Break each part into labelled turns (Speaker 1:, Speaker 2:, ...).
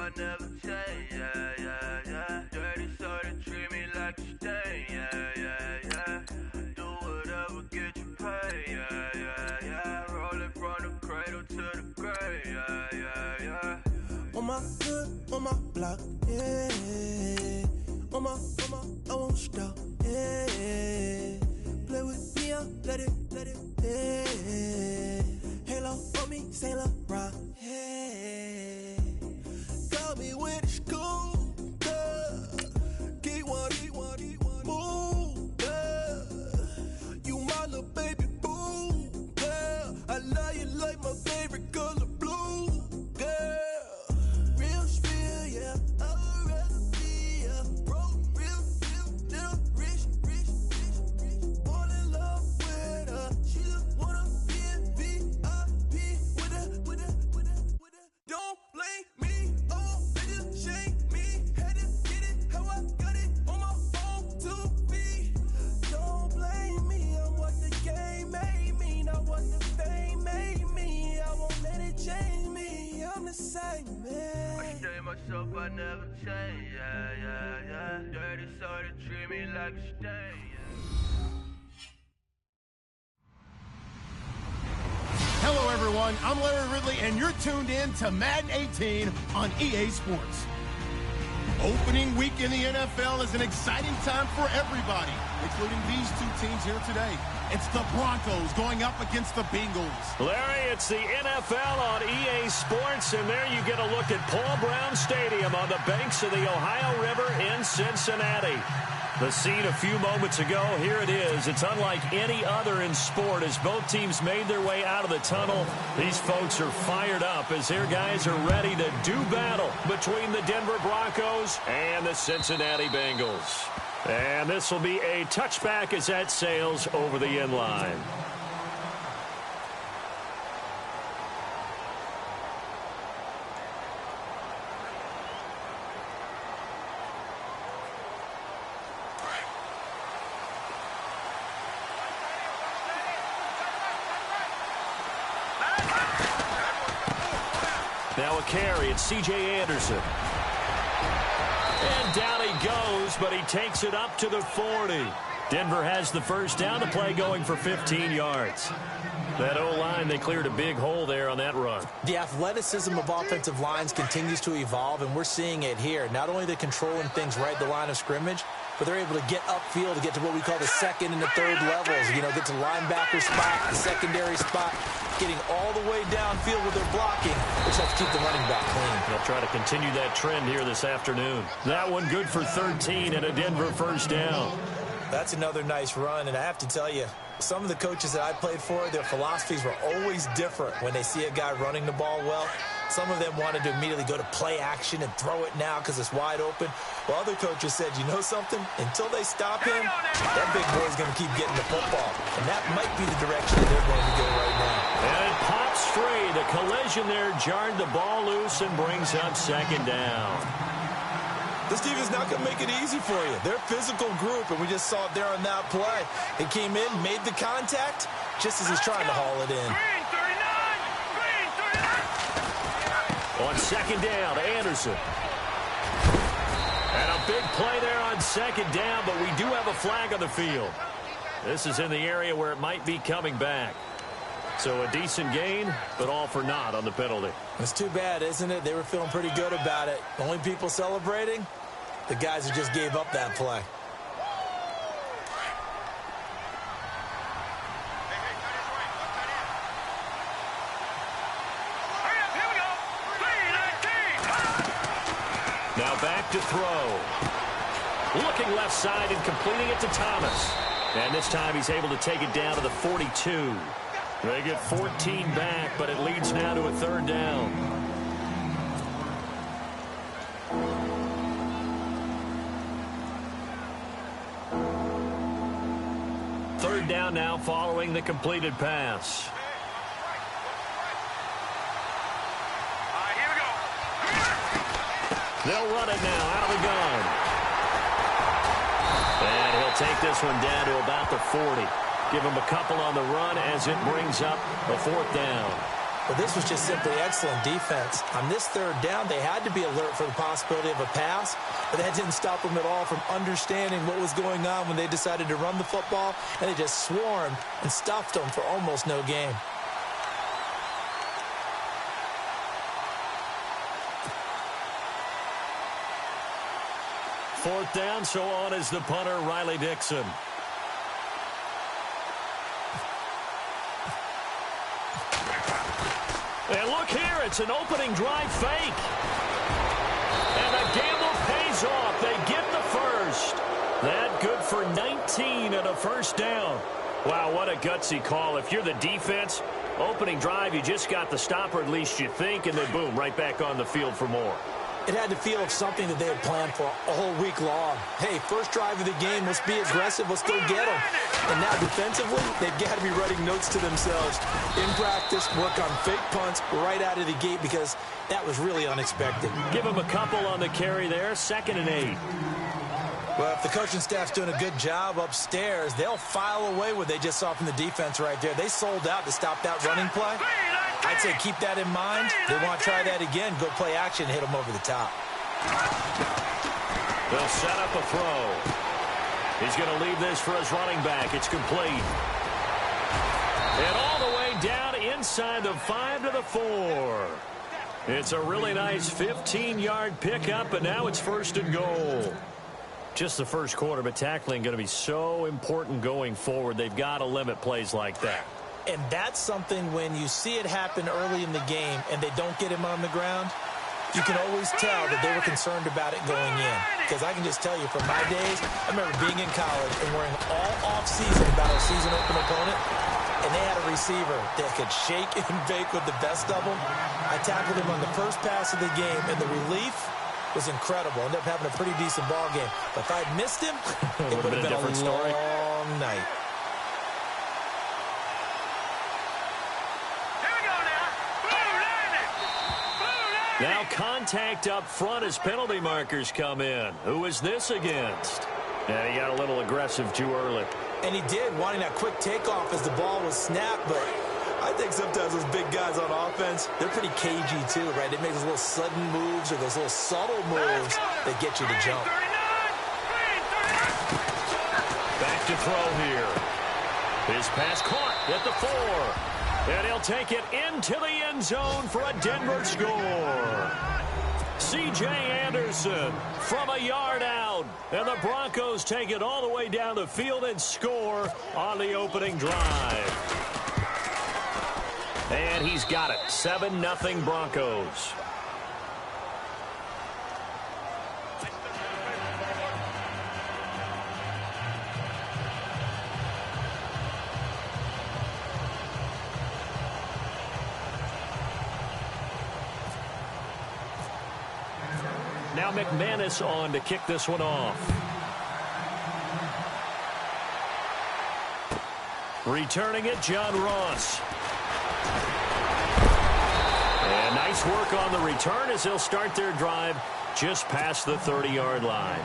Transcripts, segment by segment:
Speaker 1: I never change, yeah, yeah, yeah. Dirty so they treat me like a stain, yeah, yeah, yeah. Do whatever, get you paid, yeah, yeah, yeah. Rolling from the cradle to the grave, yeah, yeah, yeah.
Speaker 2: On my hood, on my block, yeah. On my, I won't stop, yeah. Play with me, I'll let it, yeah. Halo on me, Saint Laurent, yeah. Call me when it's cool, yeah. Keep one, move, yeah. You my little baby boo, yeah. I love you like my favorite color blue, yeah. Real spill, yeah. I'd rather be a broke, real, little rich. Fall in love with her. She just wanna be in VIP with her. Don't blame me, oh, they just shame me. Had to get it how I got it on my own 2 feet. Don't blame me, I'm what the game made me, not what the fame made me. I won't let it change me, I'm the same man.
Speaker 1: I stay myself, I never change, yeah, yeah, yeah. Dirty so they treat me like a stain, yeah.
Speaker 3: Hello, everyone. I'm Larry Ridley, and you're tuned in to Madden 18 on EA Sports. Opening week in the NFL is an exciting time for everybody, including these two teams here today. It's the Broncos going up against the Bengals.
Speaker 4: Larry, it's the NFL on EA Sports, and there you get a look at Paul Brown Stadium on the banks of the Ohio River in Cincinnati. The scene a few moments ago, here it is. It's unlike any other in sport as both teams made their way out of the tunnel. These folks are fired up as their guys are ready to do battle between the Denver Broncos and the Cincinnati Bengals. And this will be a touchback as that sails over the end line. Now a carry, it's C.J. Anderson. And down he goes, but he takes it up to the 40. Denver has the first down, the play going for 15 yards. That O-line, they cleared a big hole there on that run.
Speaker 5: The athleticism of offensive lines continues to evolve, and we're seeing it here. Not only they're controlling things right at the line of scrimmage, but they're able to get upfield to get to what we call the second and the third levels. You know, get to linebacker spot, the secondary spot, getting all the way downfield with their blocking, which helps keep the running back clean.
Speaker 4: They'll try to continue that trend here this afternoon. That one good for 13 and a Denver first down.
Speaker 5: That's another nice run, and I have to tell you, some of the coaches that I played for, their philosophies were always different when they see a guy running the ball well. Some of them wanted to immediately go to play action and throw it now because it's wide open. While other coaches said, you know something? Until they stop him, that big boy's going to keep getting the football. And that might be the direction that they're going to go right now.
Speaker 4: And it pops free. The collision there jarred the ball loose and brings up second down.
Speaker 5: This team is not going to make it easy for you. They're a physical group, and we just saw it there on that play. They came in, made the contact, just as he's trying to haul it in.
Speaker 4: On second down, Anderson. And a big play there on second down, but we do have a flag on the field. This is in the area where it might be coming back. So a decent gain, but all for naught on the penalty.
Speaker 5: It's too bad, isn't it? They were feeling pretty good about it. The only people celebrating, the guys who just gave up that play.
Speaker 4: Now back to throw. Looking left side and completing it to Thomas. And this time he's able to take it down to the 42. They get 14 back, but it leads now to a third down. Third down now following the completed pass. They'll run it now out of the gun. And he'll take this one down to about the 40. Give him a couple on the run as it brings up a fourth down.
Speaker 5: Well, this was just simply excellent defense. On this third down, they had to be alert for the possibility of a pass, but that didn't stop them at all from understanding what was going on when they decided to run the football, and they just swarmed and stuffed them for almost no gain.
Speaker 4: Fourth down, so on is the punter, Riley Dixon. And look here, it's an opening drive fake. And the gamble pays off. They get the first. That good for 19 and a first down. Wow, what a gutsy call. If you're the defense, opening drive, you just got the stop, or at least you think, and then boom, right back on the field for more.
Speaker 5: It had to feel of something that they had planned for all week long. Hey, first drive of the game, let's be aggressive, let's go get them. And now defensively, they've got to be writing notes to themselves. In practice, work on fake punts right out of the gate because that was really unexpected.
Speaker 4: Give them a couple on the carry there, 2nd and 8.
Speaker 5: Well, if the coaching staff's doing a good job upstairs, they'll file away what they just saw from the defense right there. They sold out to stop that running play. I'd say keep that in mind. They want to try that again. Go play action, hit them over the top.
Speaker 4: They'll set up a throw. He's going to leave this for his running back. It's complete. And all the way down inside the 5 to the 4. It's a really nice 15-yard pickup, and now it's 1st and goal. Just the first quarter, but tackling going to be so important going forward. They've got to limit plays like that.
Speaker 5: And that's something when you see it happen early in the game and they don't get him on the ground, you can always tell that they were concerned about it going in. Because I can just tell you from my days, I remember being in college and worrying all off-season about our season-open opponent, and they had a receiver that could shake and bake with the best of them. I tackled him on the first pass of the game, and the relief was incredible. Ended up having a pretty decent ball game. But if I'd missed him, it would have been a long night.
Speaker 4: Now contact up front as penalty markers come in. Who is this against? Yeah, he got a little aggressive too early.
Speaker 5: And he did, wanting that quick takeoff as the ball was snapped. But I think sometimes those big guys on offense, they're pretty cagey too, right? They make those little sudden moves or those little subtle moves that get you to jump.
Speaker 4: Back to throw here. His pass caught at the 4. And he'll take it into the end zone for a Denver score. C.J. Anderson from a yard out. And the Broncos take it all the way down the field and score on the opening drive. And he's got it. 7-0 Broncos. Now McManus on to kick this one off. Returning it, John Ross. And nice work on the return as they'll start their drive just past the 30-yard line.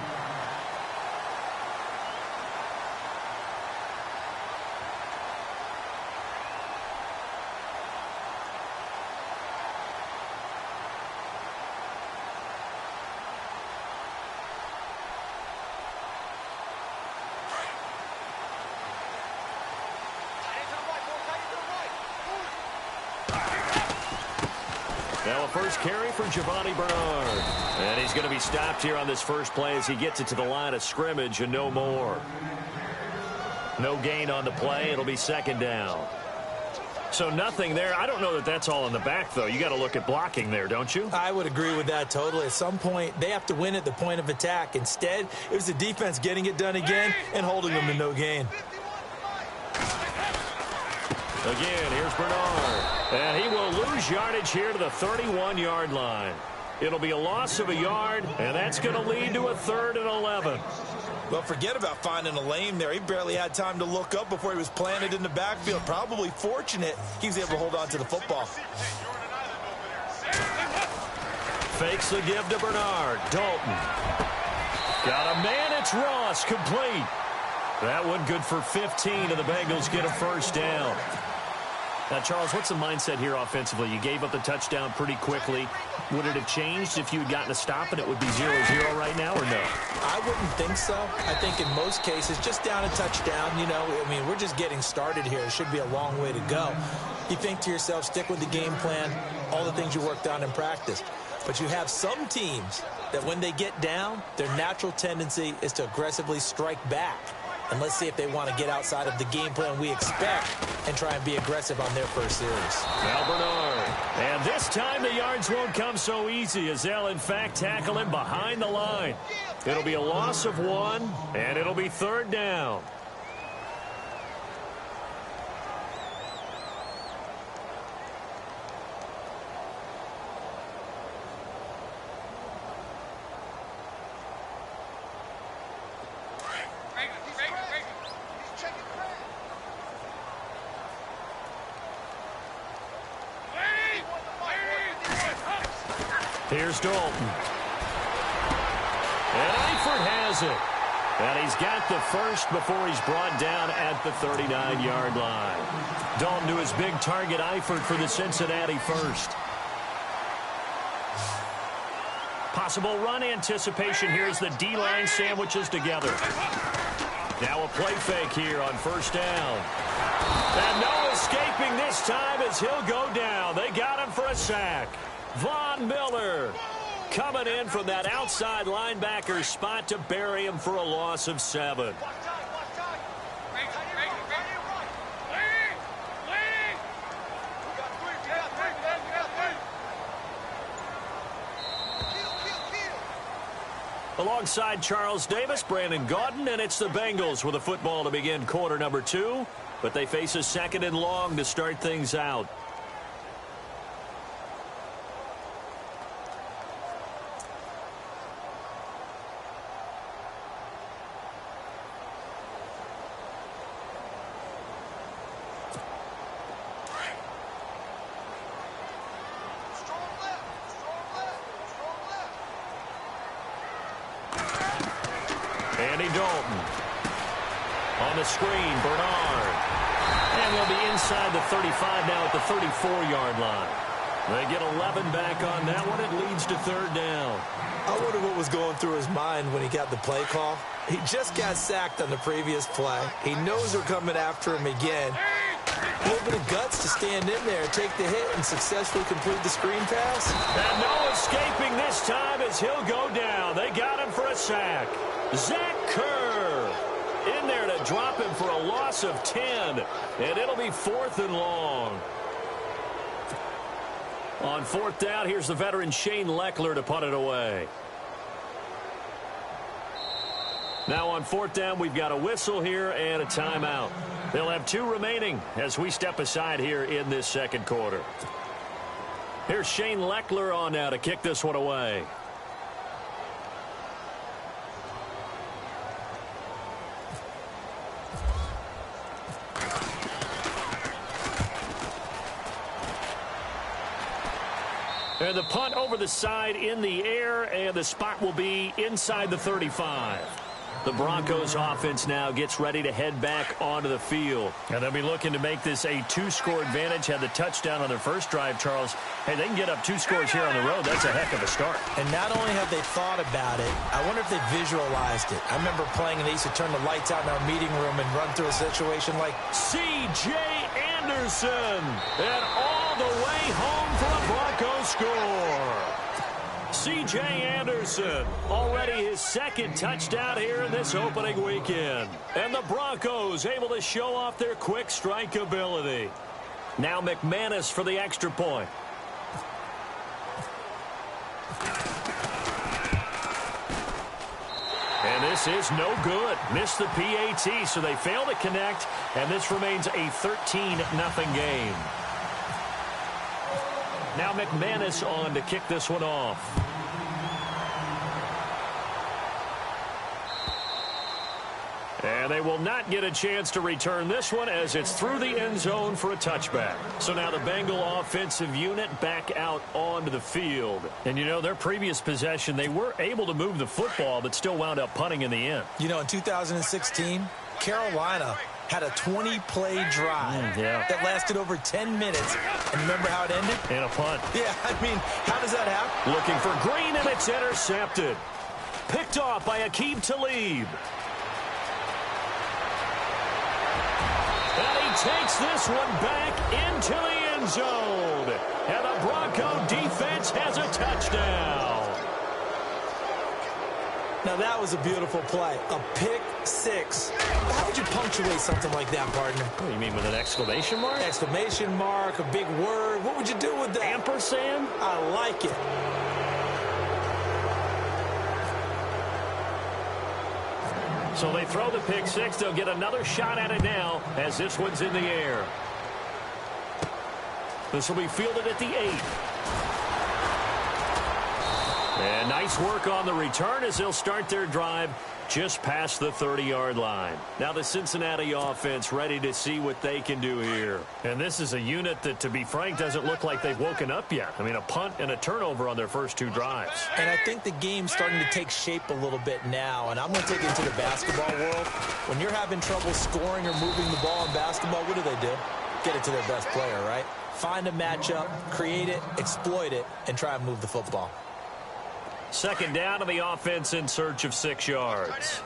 Speaker 4: Now a first carry for Giovanni Bernard. And he's going to be stopped here on this first play as he gets it to the line of scrimmage and no more. No gain on the play. It'll be 2nd down. So nothing there. I don't know that that's all in the back, though. You got to look at blocking there, don't you?
Speaker 5: I would agree with that totally. At some point, they have to win at the point of attack. Instead, it was the defense getting it done again and holding them to no gain.
Speaker 4: Again, here's Bernard. And he will lose yardage here to the 31-yard line. It'll be a loss of a yard, and that's going to lead to a 3rd and 11.
Speaker 5: Well, forget about finding a lane there. He barely had time to look up before he was planted in the backfield. Probably fortunate he was able to hold on to the football.
Speaker 4: Fakes the give to Bernard. Dalton. Got a man. It's Ross. Complete. That one good for 15, and the Bengals get a first down. Now, Charles, what's the mindset here offensively? You gave up the touchdown pretty quickly. Would it have changed if you had gotten a stop and it would be 0-0 right now, or no?
Speaker 5: I wouldn't think so. I think in most cases, just down a touchdown, I mean, we're just getting started here. It should be a long way to go. You think to yourself, stick with the game plan, all the things you worked on in practice. But you have some teams that when they get down, their natural tendency is to aggressively strike back. And let's see if they want to get outside of the game plan we expect and try and be aggressive on their first series.
Speaker 4: Now Bernard. And this time the yards won't come so easy as they'll, in fact, tackle him behind the line. It'll be a loss of 1, and it'll be 3rd down. Here's Dalton. And Eifert has it. And he's got the first before he's brought down at the 39-yard line. Dalton to his big target, Eifert, for the Cincinnati first. Possible run anticipation here as the D-line sandwiches together. Now a play fake here on 1st down. And no escaping this time as he'll go down. They got him for a sack. Von Miller coming in from that outside linebacker spot to bury him for a loss of 7. Alongside Charles Davis, Brandon Gaudin, and it's the Bengals with a football to begin quarter number 2. But they face a 2nd and long to start things out. Dalton. On the screen, Bernard. And they'll be inside the 35 now at the 34-yard line. They get 11 back on that one. It leads to 3rd down.
Speaker 5: I wonder what was going through his mind when he got the play call. He just got sacked on the previous play. He knows they're coming after him again. A little bit of guts to stand in there, take the hit, and successfully complete the screen pass.
Speaker 4: And no escaping this time as he'll go down. They got him for a sack. Zach Kerr in there to drop him for a loss of 10. And it'll be 4th and long. On 4th down, here's the veteran Shane Leckler to punt it away. Now on 4th down, we've got a whistle here and a timeout. They'll have 2 remaining as we step aside here in this 2nd quarter. Here's Shane Leckler on now to kick this one away. And the punt over the side in the air, and the spot will be inside the 35. The Broncos offense now gets ready to head back onto the field. And they'll be looking to make this a 2-score advantage. Had the touchdown on their first drive, Charles. Hey, they can get up 2 scores here on the road. That's a heck of a start.
Speaker 5: And not only have they thought about it, I wonder if they visualized it. I remember playing and they used to turn the lights out in our meeting room and run through a situation like
Speaker 4: C.J. Anderson. And all the way home for a Broncos score. C.J. Anderson, already his 2nd touchdown here in this opening weekend. And the Broncos able to show off their quick strike ability. Now McManus for the extra point. And this is no good. Missed the PAT, so they fail to connect, and this remains a 13-0 game. Now McManus on to kick this one off. And they will not get a chance to return this one as it's through the end zone for a touchback. So now the Bengal offensive unit back out onto the field. And, you know, their previous possession, they were able to move the football but still wound up punting in the end.
Speaker 5: You know, in 2016, Carolina had a 20-play drive that lasted over 10 minutes. And remember how it ended?
Speaker 4: In a punt.
Speaker 5: Yeah, I mean, how does that happen?
Speaker 4: Looking for Green, and it's intercepted. Picked off by Aqib Talib. And he takes this one back into the end zone. And the Bronco defense has a touchdown.
Speaker 5: Now, that was a beautiful play. A pick six. How would you punctuate something like that, partner?
Speaker 4: What do you mean, with an exclamation mark?
Speaker 5: Exclamation mark, a big word. What would you do with that?
Speaker 4: Ampersand?
Speaker 5: I like it.
Speaker 4: So they throw the pick six. They'll get another shot at it now as this one's in the air. This will be fielded at the 8. And nice work on the return as they'll start their drive just past the 30-yard line. Now the Cincinnati offense ready to see what they can do here. And this is a unit that, to be frank, doesn't look like they've woken up yet. I mean, a punt and a turnover on their first 2 drives.
Speaker 5: And I think the game's starting to take shape a little bit now. And I'm going to take it into the basketball world. When you're having trouble scoring or moving the ball in basketball, what do? Get it to their best player, right? Find a matchup, create it, exploit it, and try and move the football.
Speaker 4: Second down to the offense in search of 6 yards.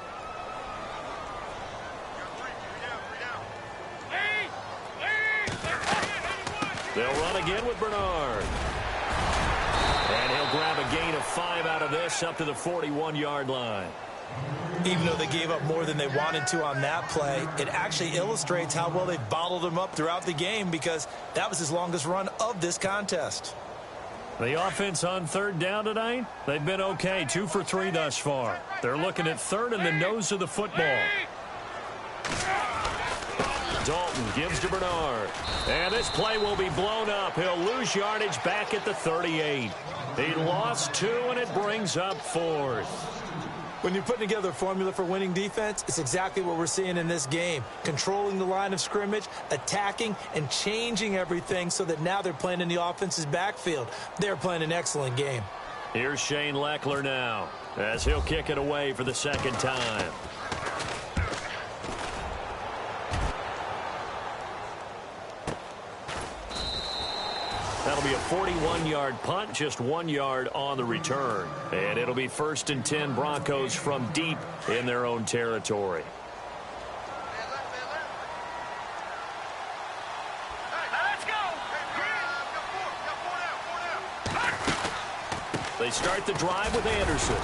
Speaker 4: They'll run again with Bernard. And he'll grab a gain of 5 out of this up to the 41-yard line.
Speaker 5: Even though they gave up more than they wanted to on that play, it actually illustrates how well they've bottled him up throughout the game because that was his longest run of this contest.
Speaker 4: The offense on third down tonight, they've been okay, 2 for 3 thus far. They're looking at third in the nose of the football. Dalton gives to Bernard. And this play will be blown up. He'll lose yardage back at the 38. He lost 2, and it brings up 4th.
Speaker 5: When you're putting together a formula for winning defense, it's exactly what we're seeing in this game. Controlling the line of scrimmage, attacking, and changing everything so that now they're playing in the offense's backfield. They're playing an excellent game.
Speaker 4: Here's Shane Leckler now as he'll kick it away for the second time. That'll be a 41-yard punt, just 1 yard on the return. And it'll be 1st and 10 Broncos from deep in their own territory. They start the drive with Anderson.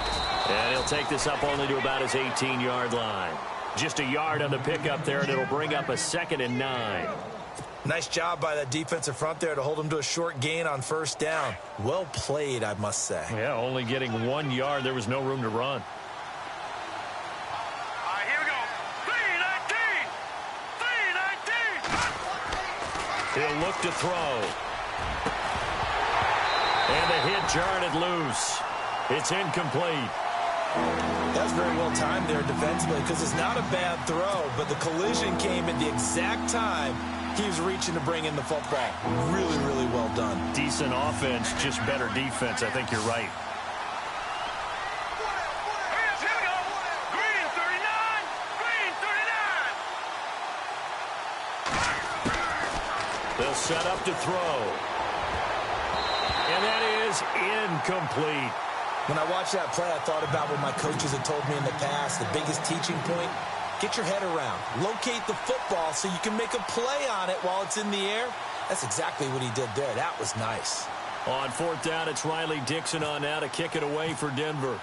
Speaker 4: And he'll take this up only to about his 18-yard line. Just a yard on the pickup there, and it'll bring up a 2nd and 9.
Speaker 5: Nice job by that defensive front there to hold him to a short gain on first down. Well played, I must say.
Speaker 4: Yeah, only getting 1 yard. There was no room to run.
Speaker 1: All right, here we go. 3-19.
Speaker 4: He'll look to throw. And the hit jarred it loose. It's incomplete.
Speaker 5: That's very well timed there defensively because it's not a bad throw, but the collision came at the exact time he was reaching to bring in the football. Really, really well done.
Speaker 4: Decent offense, just better defense. I think you're right.
Speaker 1: Here we go. Green 39. Green 39.
Speaker 4: They'll set up to throw. And that is incomplete.
Speaker 5: When I watched that play, I thought about what my coaches had told me in the past. The biggest teaching point, get your head around. Locate the football so you can make a play on it while it's in the air. That's exactly what he did there. That was nice.
Speaker 4: On 4th down, it's Riley Dixon on now to kick it away for Denver.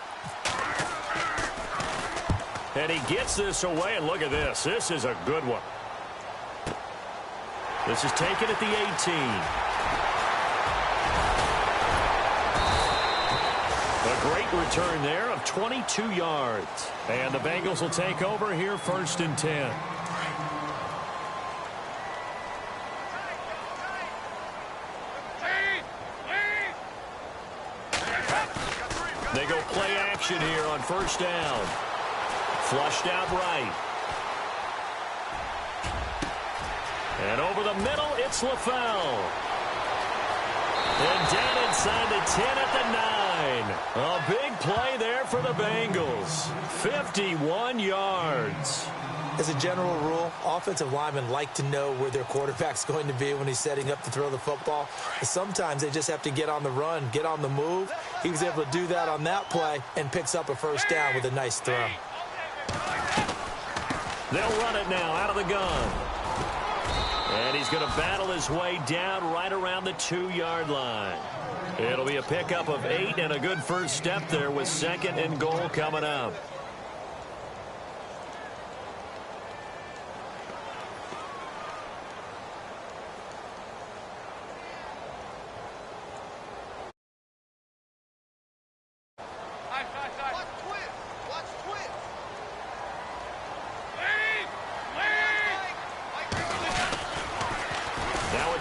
Speaker 4: And he gets this away, and look at this. This is a good one. This is taken at the 18. A great return there of 22 yards. And the Bengals will take over here 1st and 10. They go play action here on 1st down. Flushed out right. And over the middle, it's LaFell. And down inside the 10 at the 9. A big play there for the Bengals. 51 yards.
Speaker 5: As a general rule, offensive linemen like to know where their quarterback's going to be when he's setting up to throw the football. But sometimes they just have to get on the run, get on the move. He was able to do that on that play and picks up a first down with a nice throw.
Speaker 4: They'll run it now out of the gun. And he's going to battle his way down right around the 2-yard line. It'll be a pickup of 8 and a good first step there with 2nd and goal coming up.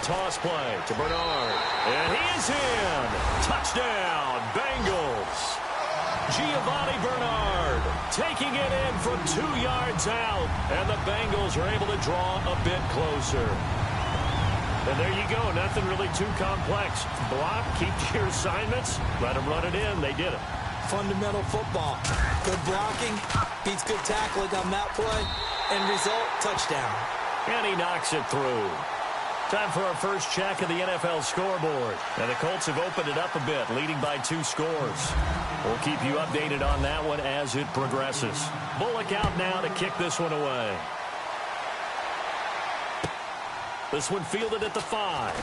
Speaker 4: Toss play to Bernard. And he is in. Touchdown, Bengals. Giovanni Bernard taking it in from 2 yards out. And the Bengals are able to draw a bit closer. And there you go. Nothing really too complex. Block, keep to your assignments. Let them run it in. They did it.
Speaker 5: Fundamental football. Good blocking. Beats good tackling on that play. End result, touchdown.
Speaker 4: And he knocks it through. Time for our first check of the NFL scoreboard. And the Colts have opened it up a bit, leading by 2 scores. We'll keep you updated on that one as it progresses. Bullock out now to kick this one away. This one fielded at the 5.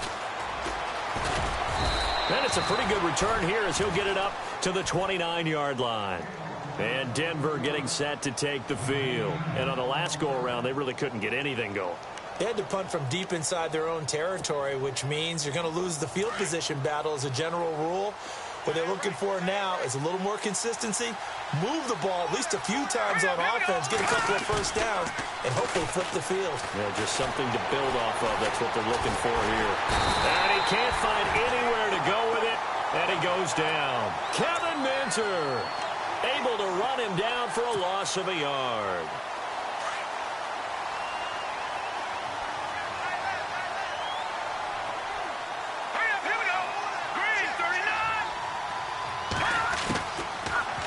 Speaker 4: And it's a pretty good return here as he'll get it up to the 29-yard line. And Denver getting set to take the field. And on the last go-around, they really couldn't get anything going.
Speaker 5: They had to punt from deep inside their own territory, which means you're going to lose the field position battle as a general rule. What they're looking for now is a little more consistency, move the ball at least a few times on offense, get a couple of first downs, and hopefully flip the field.
Speaker 4: Yeah, just something to build off of. That's what they're looking for here. And he can't find anywhere to go with it, and he goes down. Kevin Minter able to run him down for a loss of a yard.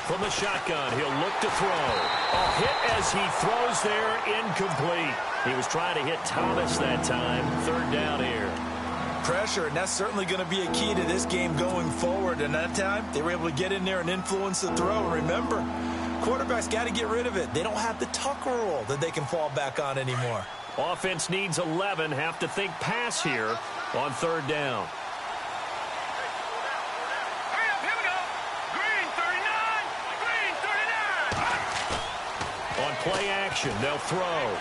Speaker 4: From the shotgun, he'll look to throw. A hit as he throws there, incomplete. He was trying to hit Thomas that time. 3rd down here.
Speaker 5: Pressure, and that's certainly going to be a key to this game going forward. And that time, they were able to get in there and influence the throw. And remember, quarterbacks got to get rid of it. They don't have the Tucker rule that they can fall back on anymore.
Speaker 4: Offense needs 11. Have to think pass here on 3rd down. On play action, they'll throw.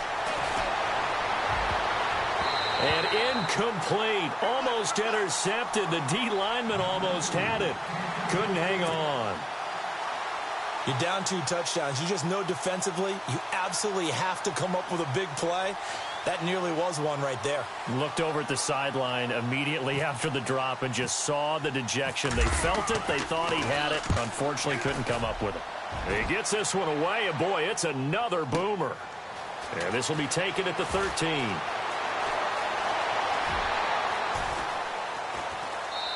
Speaker 4: And incomplete. Almost intercepted. The D lineman almost had it. Couldn't hang on.
Speaker 5: You're down 2 touchdowns. You just know defensively you absolutely have to come up with a big play. That nearly was one right there.
Speaker 4: Looked over at the sideline immediately after the drop and just saw the dejection. They felt it. They thought he had it. Unfortunately, couldn't come up with it. He gets this one away, and boy, it's another boomer. And this will be taken at the 13.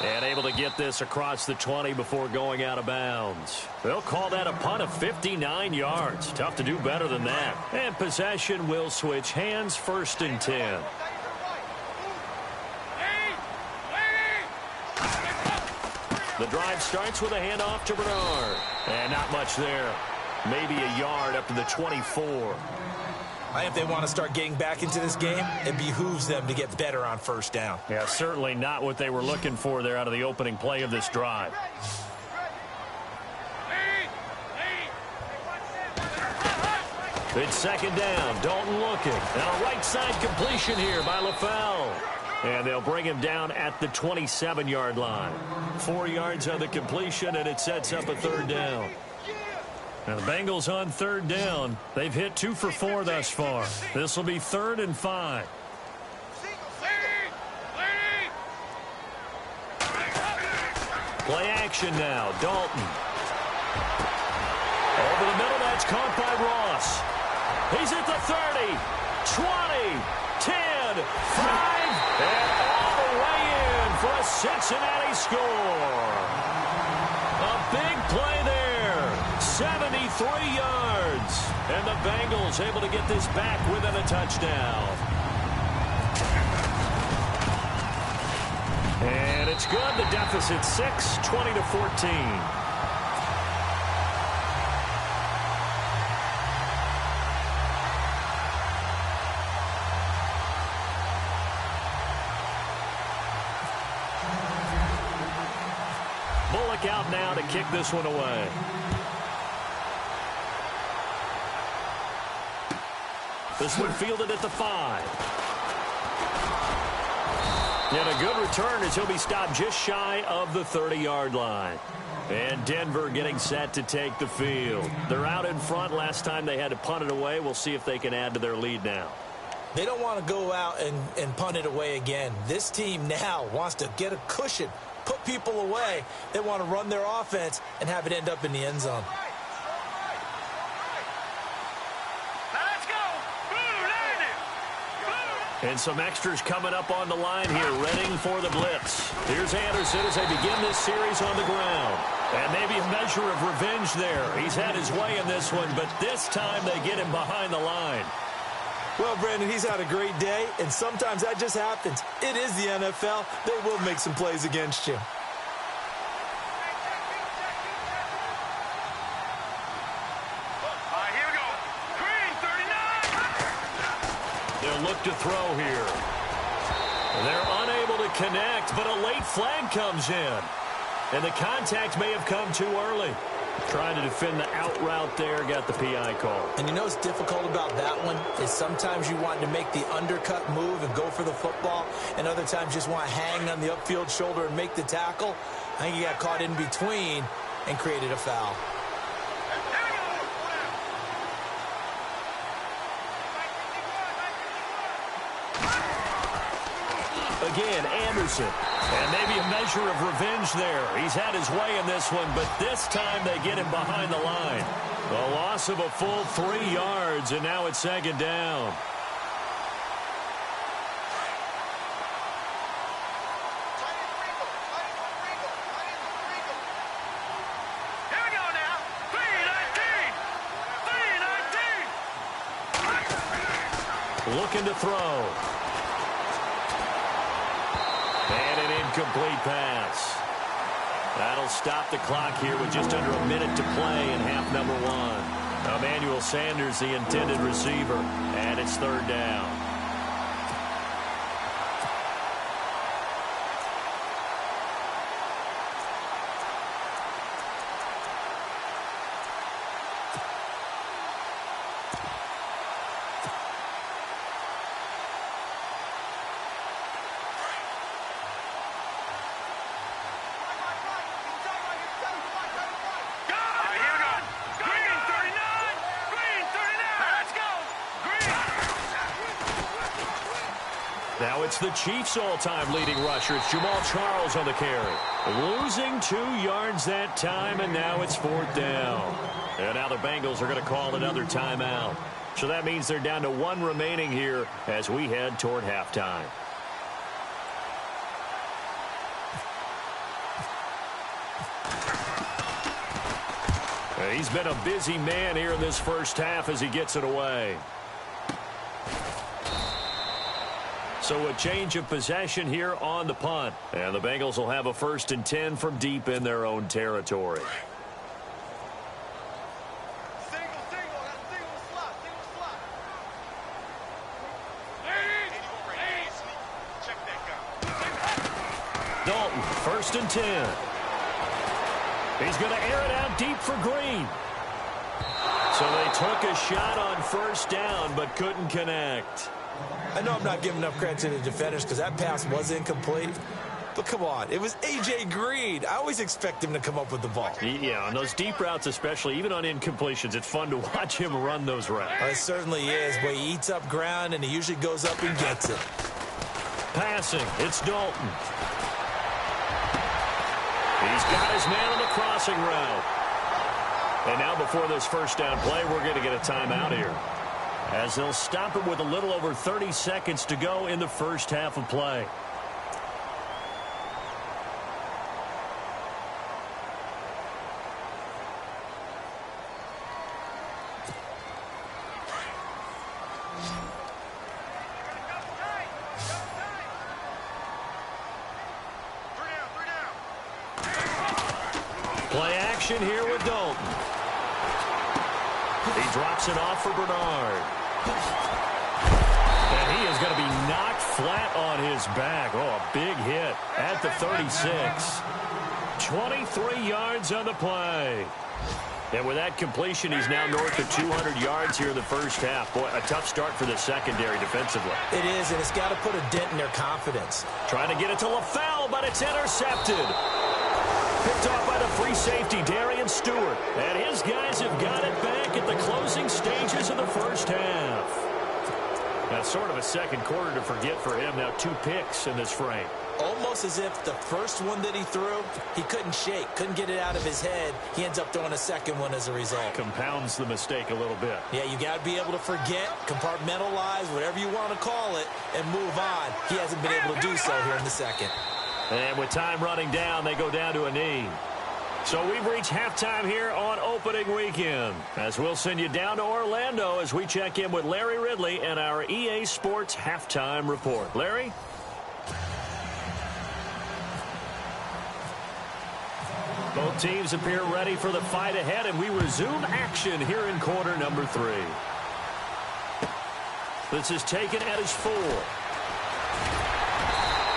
Speaker 4: And able to get this across the 20 before going out of bounds. They'll call that a punt of 59 yards. Tough to do better than that. And possession will switch hands, 1st and 10. The drive starts with a handoff to Bernard. And not much there. Maybe a yard up to the 24.
Speaker 5: If they want to start getting back into this game, it behooves them to get better on 1st down.
Speaker 4: Yeah, certainly not what they were looking for there out of the opening play of this drive. It's 2nd down. Dalton looking. And a right side completion here by LaFell. And they'll bring him down at the 27-yard line. 4 yards on the completion, and it sets up a 3rd down. Now the Bengals on 3rd down. They've hit 2 for 4 thus far. This will be 3rd and 5. Play action now. Dalton. Over the middle, that's caught by Ross. He's at the 30, 20, 10, 5, and all the way in for a Cincinnati score. A big play there. 73 yards. And the Bengals able to get this back within a touchdown. And it's good. The deficit 6, 20-14. Out now to kick this one away. This one fielded at the 5. And a good return as he'll be stopped just shy of the 30-yard line. And Denver getting set to take the field. They're out in front. Last time they had to punt it away. We'll see if they can add to their lead now.
Speaker 5: They don't want to go out and punt it away again. This team now wants to get a cushion, put people away. They want to run their offense and have it end up in the end zone.
Speaker 4: And some extras coming up on the line here, readying for the blitz. Here's Anderson as they begin this series on the ground. And maybe a measure of revenge there. He's had his way in this one, but this time they get him behind the line.
Speaker 5: Well, Brandon, he's had a great day, and sometimes that just happens. It is the NFL. They will make some plays against you.
Speaker 1: Here we go. Green, 39.
Speaker 4: They'll look to throw here. They're unable to connect, but a late flag comes in. And the contact may have come too early. Trying to defend the out route there, got the PI call.
Speaker 5: And you know what's difficult about that one is sometimes you want to make the undercut move and go for the football, and other times just want to hang on the upfield shoulder and make the tackle. I think he got caught in between and created a foul.
Speaker 4: Again, Anderson. And maybe a measure of revenge there. He's had his way in this one, but this time they get him behind the line. A loss of a full 3 yards, and now it's second down.
Speaker 1: Here we go now. 3-19.
Speaker 4: Looking to throw. And an incomplete pass. That'll stop the clock here with just under a minute to play in half number 1. Emmanuel Sanders, the intended receiver, and it's third down. Now it's the Chiefs' all-time leading rusher. It's Jamal Charles on the carry. Losing 2 yards that time, and now it's fourth down. And now the Bengals are going to call another timeout. So that means they're down to 1 remaining here as we head toward halftime. He's been a busy man here in this first half as he gets it away. So a change of possession here on the punt. And the Bengals will have a 1st and 10 from deep in their own territory. Dalton, 1st and 10. He's going to air it out deep for Green. So they took a shot on 1st down but couldn't connect.
Speaker 5: I know I'm not giving enough credit to the defenders because that pass was incomplete. But come on, it was A.J. Green. I always expect him to come up with the ball.
Speaker 4: Yeah, on those deep routes especially, even on incompletions, it's fun to watch him run those routes.
Speaker 5: It certainly is, but he eats up ground and he usually goes up and gets it.
Speaker 4: Passing, it's Dalton. He's got his man on the crossing route. And now before this 1st down play, we're going to get a timeout here, as they'll stop it with a little over 30 seconds to go in the first half of play. Play action here with Dalton. He drops it off for Bernard. And he is going to be knocked flat on his back. Oh, a big hit at the 36. 23 yards on the play. And with that completion, he's now north of 200 yards here in the first half. Boy, a tough start for the secondary defensively.
Speaker 5: It is, and it's got to put a dent in their confidence.
Speaker 4: Trying to get it to LaFell, but it's intercepted. Picked off by the free safety, Darian Stewart. And his guys have got it back at the closing stages of the first half. That's sort of a second quarter to forget for him. Now 2 picks in this frame.
Speaker 5: Almost as if the first one that he threw, he couldn't shake, couldn't get it out of his head. He ends up throwing a second one as a result.
Speaker 4: Compounds the mistake a little bit.
Speaker 5: Yeah, you got to be able to forget, compartmentalize, whatever you want to call it, and move on. He hasn't been able to do so here in the second.
Speaker 4: And with time running down, they go down to a knee. So we've reached halftime here on opening weekend, as we'll send you down to Orlando as we check in with Larry Ridley and our EA Sports halftime report. Larry? Both teams appear ready for the fight ahead, and we resume action here in quarter number 3. This is taken at his 4.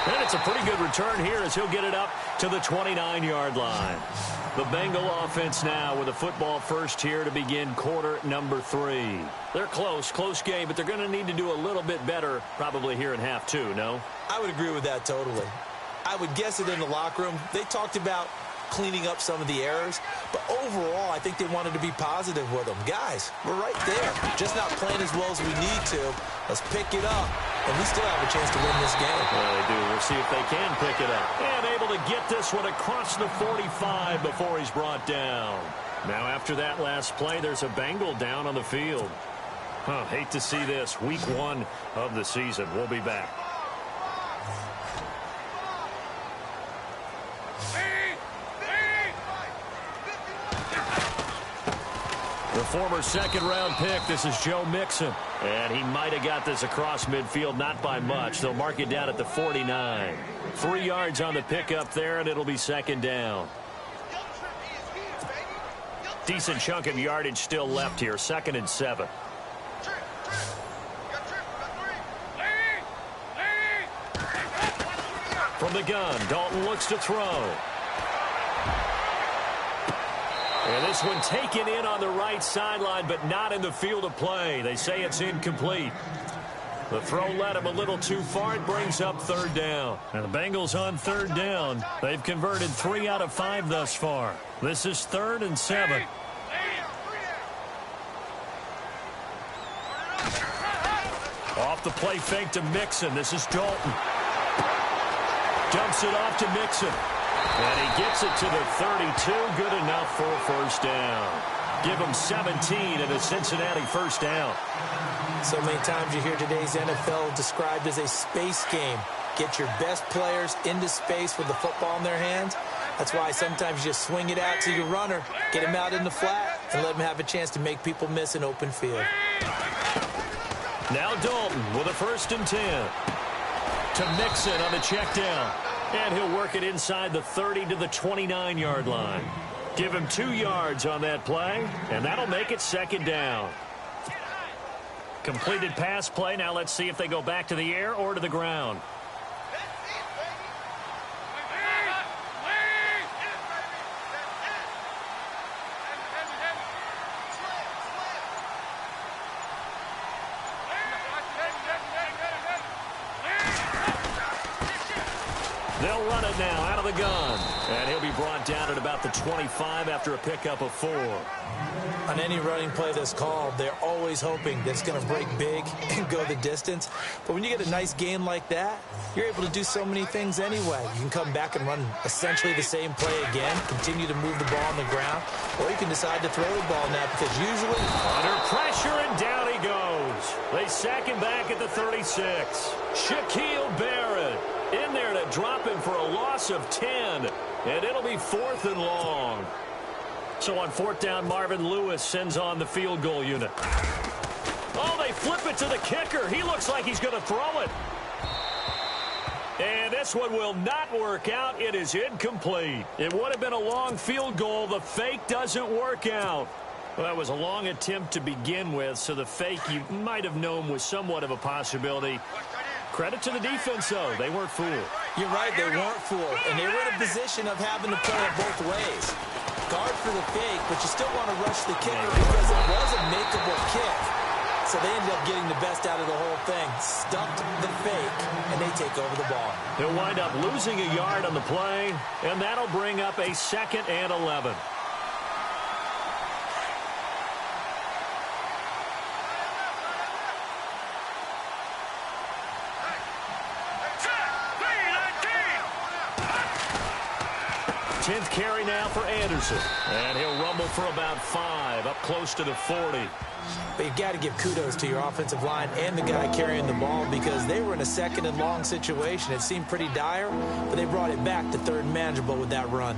Speaker 4: And it's a pretty good return here as he'll get it up to the 29-yard line. The Bengal offense now with a football first here to begin quarter number 3. They're close game, but they're going to need to do a little bit better probably here in half 2, no?
Speaker 5: I would agree with that totally. I would guess it in the locker room. They talked about cleaning up some of the errors, but overall, I think they wanted to be positive with them. Guys, we're right there. Just not playing as well as we need to. Let's pick it up, and we still have a chance to win this game.
Speaker 4: Well, they do. We'll see if they can pick it up. And able to get this one across the 45 before he's brought down. Now, after that last play, there's a Bengal down on the field. Hate to see this. Week 1 of the season. We'll be back. The former second-round pick, this is Joe Mixon. And he might have got this across midfield, not by much. They'll mark it down at the 49. 3 yards on the pickup there, and it'll be second down. Decent chunk of yardage still left here, 2nd and 7. From the gun, Dalton looks to throw. And this one taken in on the right sideline, but not in the field of play. They say it's incomplete. The throw led him a little too far. It brings up 3rd down. And the Bengals on 3rd down. They've converted 3 out of 5 thus far. This is 3rd and 7. Off the play fake to Mixon. This is Dalton. Dumps it off to Mixon. And he gets it to the 32. Good enough for a first down. Give him 17 and a Cincinnati first down.
Speaker 5: So many times you hear today's NFL described as a space game. Get your best players into space with the football in their hands. That's why sometimes you just swing it out to your runner, get him out in the flat, and let him have a chance to make people miss an open field.
Speaker 4: Now Dalton with a 1st and 10. To Mixon on the check down. And he'll work it inside the 30 to the 29-yard line. Give him 2 yards on that play, and that'll make it second down. Completed pass play. Now let's see if they go back to the air or to the ground. They'll run it now out of the gun. And he'll be brought down at about the 25 after a pickup of 4.
Speaker 5: On any running play that's called, they're always hoping that it's going to break big and go the distance. But when you get a nice gain like that, you're able to do so many things anyway. You can come back and run essentially the same play again, continue to move the ball on the ground, or you can decide to throw the ball now because usually
Speaker 4: under pressure and down he goes. They sack him back at the 36. Shaquille Barrett in there to drop him for a loss of 10. And it'll be 4th and long. So on 4th down, Marvin Lewis sends on the field goal unit. Oh, they flip it to the kicker. He looks like he's going to throw it. And this one will not work out. It is incomplete. It would have been a long field goal. The fake doesn't work out. Well, that was a long attempt to begin with, so the fake you might have known was somewhat of a possibility. Credit to the defense, though. They weren't fooled.
Speaker 5: You're right, they weren't fooled, and they were in a position of having to play it both ways. Guard for the fake, but you still want to rush the kicker because it was a makeable kick. So they ended up getting the best out of the whole thing. Stumped the fake, and they take over the ball.
Speaker 4: He'll wind up losing a yard on the play, and that'll bring up a 2nd and 11. Tenth carry now for Anderson. And he'll rumble for about 5, up close to the 40.
Speaker 5: But you've got to give kudos to your offensive line and the guy carrying the ball because they were in a 2nd and long situation. It seemed pretty dire, but they brought it back to 3rd and manageable with that run.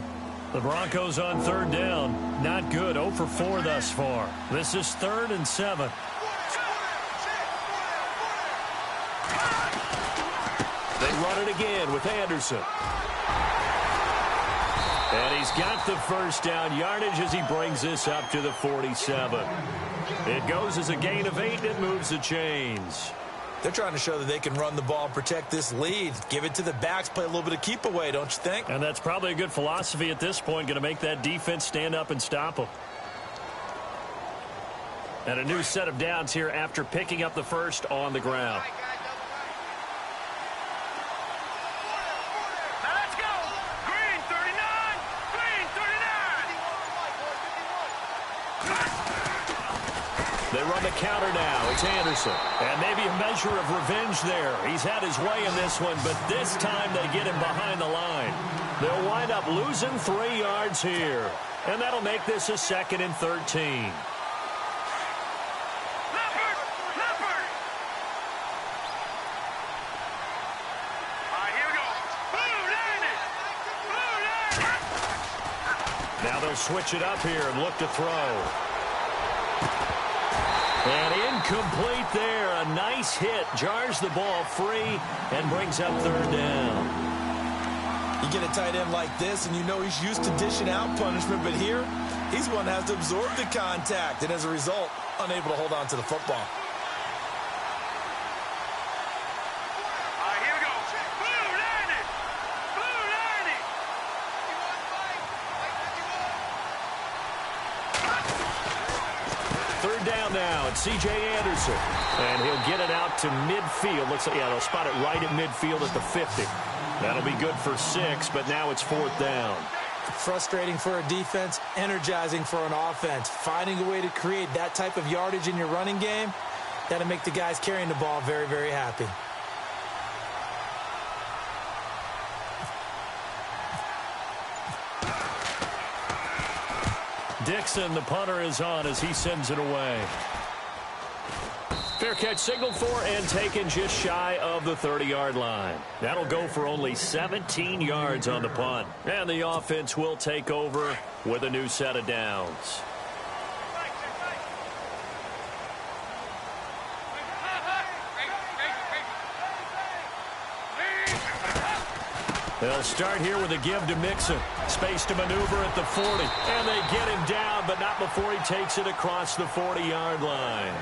Speaker 4: The Broncos on 3rd down. Not good. 0 for 4 thus far. This is 3rd and 7. They run it again with Anderson. And he's got the first down yardage as he brings this up to the 47. It goes as a gain of 8 and moves the chains.
Speaker 5: They're trying to show that they can run the ball and protect this lead. Give it to the backs, play a little bit of keep away, don't you think?
Speaker 4: And that's probably a good philosophy at this point, going to make that defense stand up and stop them. And a new set of downs here after picking up the first on the ground. They run the counter now. It's Anderson. And maybe a measure of revenge there. He's had his way in this one, but this time they get him behind the line. They'll wind up losing 3 yards here. And that'll make this a 2nd and 13. Now they'll switch it up here and look to throw. And incomplete there. A nice hit. Jars the ball free and brings up 3rd down.
Speaker 5: You get a tight end like this, and you know he's used to dishing out punishment, but here, he's one that has to absorb the contact, and as a result, unable to hold on to the football.
Speaker 4: Now it's C.J. Anderson, and he'll get it out to midfield. Looks like, yeah, they'll spot it right at midfield at the 50. That'll be good for 6, but now it's 4th down.
Speaker 5: Frustrating for a defense, energizing for an offense. Finding a way to create that type of yardage in your running game, that'll make the guys carrying the ball very, very happy.
Speaker 4: Dixon, the punter, is on as he sends it away. Fair catch signaled for and taken just shy of the 30-yard line. That'll go for only 17 yards on the punt. And the offense will take over with a new set of downs. They'll start here with a give to Mixon. Space to maneuver at the 40. And they get him down, but not before he takes it across the 40-yard line.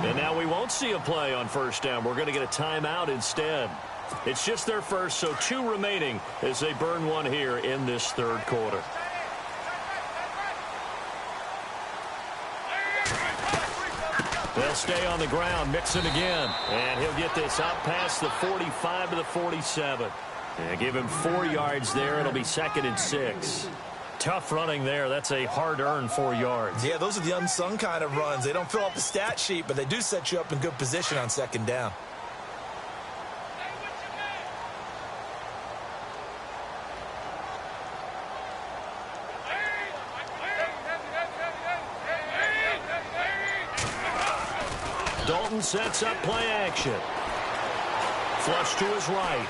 Speaker 4: And now we won't see a play on 1st down. We're going to get a timeout instead. It's just their first, so 2 remaining as they burn one here in this 3rd quarter. They'll stay on the ground. Mixon again. And he'll get this out past the 45 to the 47. Yeah, give him 4 yards there. It'll be 2nd and 6. Tough running there. That's a hard-earned 4 yards.
Speaker 5: Yeah, those are the unsung kind of runs. They don't fill up the stat sheet, but they do set you up in good position on 2nd down.
Speaker 4: Dalton sets up play action. Flush to his right.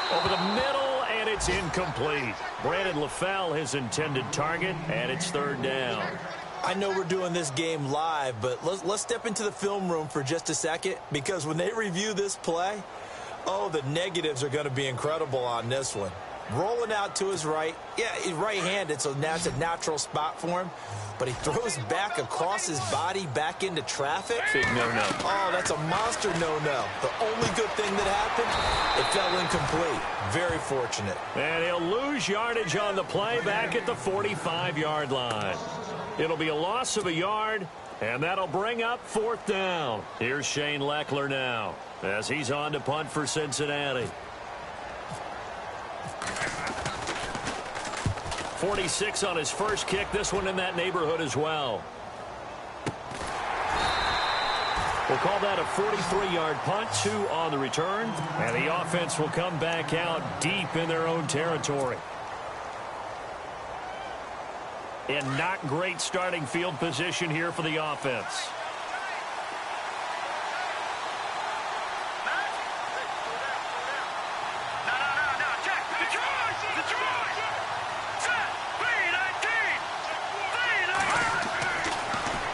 Speaker 4: Over the middle, and it's incomplete. Brandon LaFell, his intended target, and it's 3rd down.
Speaker 5: I know we're doing this game live, but let's step into the film room for just a second, because when they review this play, Oh, the negatives are going to be incredible on this one. Rolling out to his right. Yeah, he's right-handed, so that's a natural spot for him. But he throws back across his body back into traffic.
Speaker 4: Big no-no.
Speaker 5: Oh, that's a monster no-no. The only good thing that happened, it fell incomplete. Very fortunate.
Speaker 4: And he'll lose yardage on the play back at the 45-yard line. It'll be a loss of a yard, and that'll bring up 4th down. Here's Shane Leckler now as he's on to punt for Cincinnati. 46 on his first kick. This one in that neighborhood as well. We'll call that a 43-yard punt, 2 on the return. And the offense will come back out deep in their own territory. And not great starting field position here for the offense.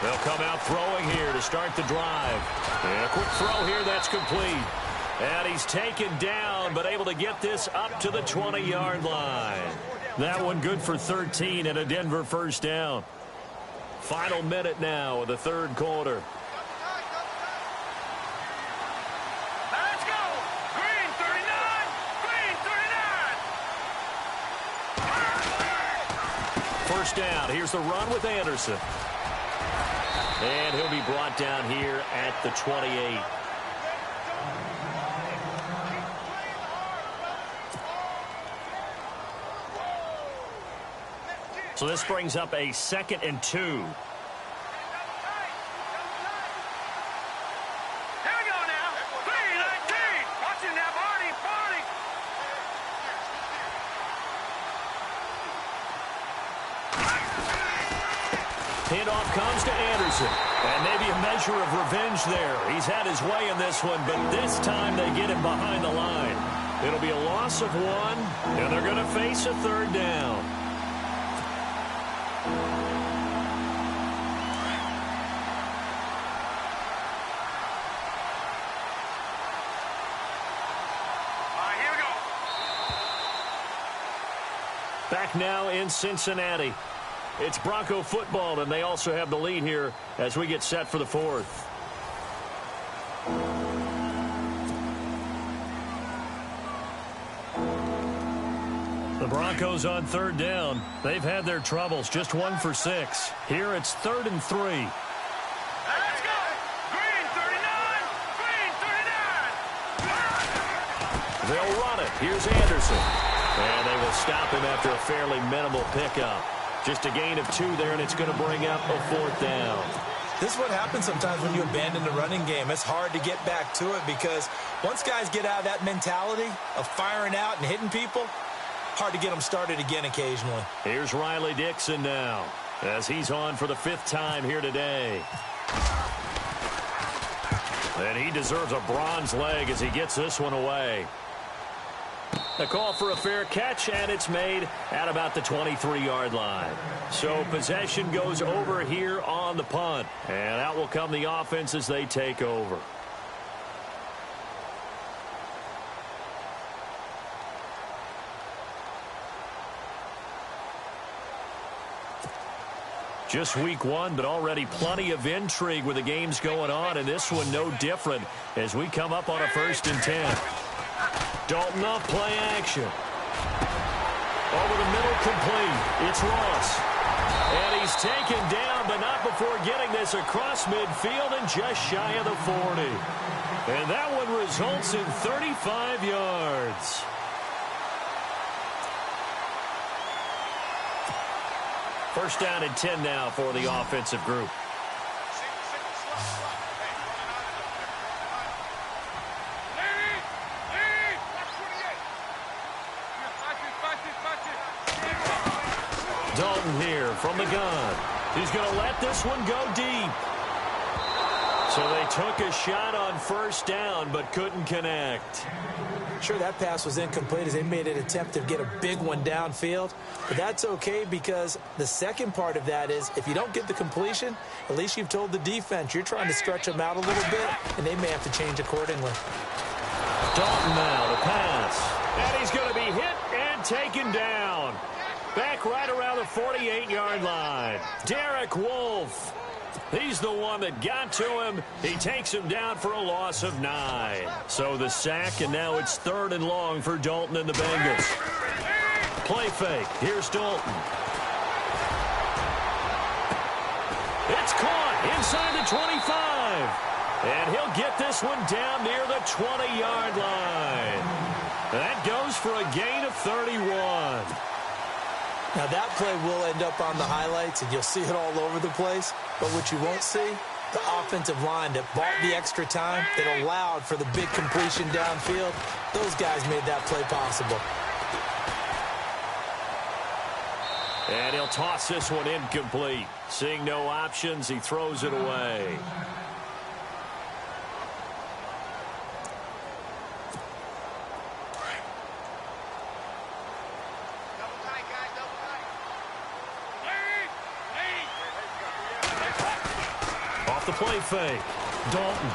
Speaker 4: They'll come out throwing here to start the drive. And a quick throw here that's complete. And he's taken down, but able to get this up to the 20-yard line. That one good for 13 and a Denver first down. Final minute now of the third quarter.
Speaker 1: Let's go! Green 39! Green 39!
Speaker 4: First down. Here's the run with Anderson. And he'll be brought down here at the 28. So this brings up a 2nd and 2.
Speaker 1: Here we go now. Green 19! Watch him now, Barney! Barney!
Speaker 4: Handoff comes to Anderson. And maybe a measure of revenge there. He's had his way in this one, but this time they get him behind the line. It'll be a loss of 1, and they're going to face a 3rd down.
Speaker 1: Here we go.
Speaker 4: Back now in Cincinnati. It's Bronco football, and they also have the lead here as we get set for the 4th. The Broncos on 3rd down. They've had their troubles, just 1 for 6. Here it's 3rd and 3.
Speaker 1: Let's go! Green 39! Green 39!
Speaker 4: They'll run it. Here's Anderson. And they will stop him after a fairly minimal pickup. Just a gain of 2 there, and it's going to bring up a 4th down.
Speaker 5: This is what happens sometimes when you abandon the running game. It's hard to get back to it because once guys get out of that mentality of firing out and hitting people, hard to get them started again occasionally.
Speaker 4: Here's Riley Dixon now as he's on for the 5th time here today. And he deserves a bronze leg as he gets this one away. The call for a fair catch, and it's made at about the 23-yard line. So possession goes over here on the punt. And out will come the offense as they take over. Just week 1, but already plenty of intrigue with the games going on, and this one no different as we come up on a 1st and 10. Dalton off play action. Over the middle, complete. It's Ross. And he's taken down, but not before getting this across midfield and just shy of the 40. And that one results in 35 yards. First down and 10 now for the offensive group. Dalton here from the gun. He's going to let this one go deep. So they took a shot on first down, but couldn't connect.
Speaker 5: Sure, that pass was incomplete as they made an attempt to get a big one downfield. But that's okay because the second part of that is if you don't get the completion, at least you've told the defense you're trying to stretch them out a little bit, and they may have to change accordingly.
Speaker 4: Dalton now to pass. And he's going to be hit and taken down. Back right around the 48-yard line. Derek Wolfe. He's the one that got to him. He takes him down for a loss of 9. So the sack, and now it's 3rd and long for Dalton and the Bengals. Play fake. Here's Dalton. It's caught inside the 25. And he'll get this one down near the 20-yard line. That goes for a gain of 31.
Speaker 5: Now, that play will end up on the highlights, and you'll see it all over the place. But what you won't see, the offensive line that bought the extra time, that allowed for the big completion downfield, those guys made that play possible.
Speaker 4: And he'll toss this one incomplete. Seeing no options, he throws it away. The play fake. Dalton.